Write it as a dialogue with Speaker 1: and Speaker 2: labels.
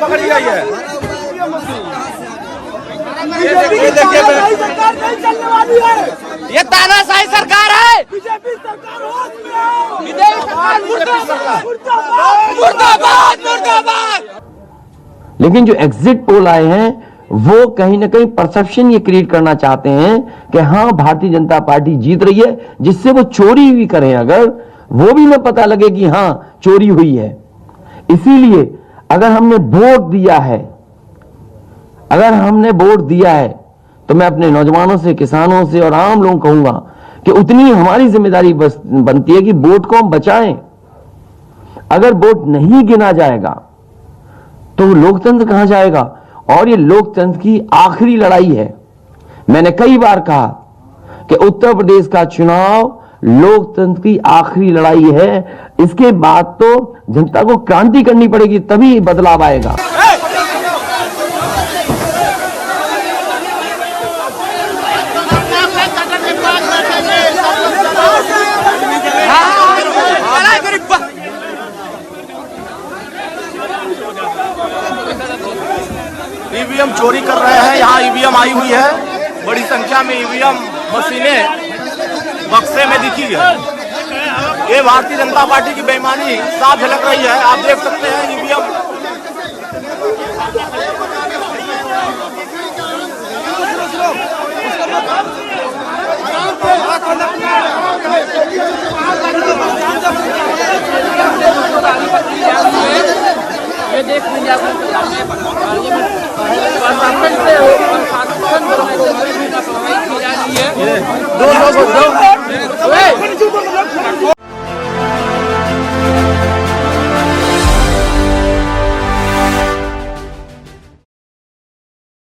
Speaker 1: पकड़ी गई है। ये तानाशाही सरकार है। बीजेपी सरकार होश में आओ। विदेशी सरकार मुर्दाबाद मुर्दाबाद मुर्दाबाद।
Speaker 2: लेकिन जो एग्जिट पोल आए हैं वो कहीं ना कहीं परसेप्शन ये क्रिएट करना चाहते हैं कि हाँ भारतीय जनता पार्टी जीत रही है, जिससे वो चोरी भी करें अगर वो भी न पता लगे कि हाँ चोरी हुई है। इसीलिए अगर हमने वोट दिया है तो मैं अपने नौजवानों से, किसानों से और आम लोगों को कहूंगा कि उतनी हमारी जिम्मेदारी बनती है कि वोट को हम बचाएं। अगर वोट नहीं गिना जाएगा तो लोकतंत्र कहां जाएगा? और ये लोकतंत्र की आखिरी लड़ाई है। मैंने कई बार कहा कि उत्तर प्रदेश का चुनाव लोकतंत्र की आखिरी लड़ाई है। इसके बाद तो जनता को क्रांति करनी पड़ेगी, तभी बदलाव आएगा।
Speaker 1: ईवीएम चोरी कर रहे हैं। यहाँ ईवीएम आई हुई है, बड़ी संख्या में ईवीएम मशीनें बक्से में दिखी है। ये भारतीय जनता पार्टी की बेईमानी साफ झलक रही है। आप देख सकते हैं ईवीएम। ये देख लीजिए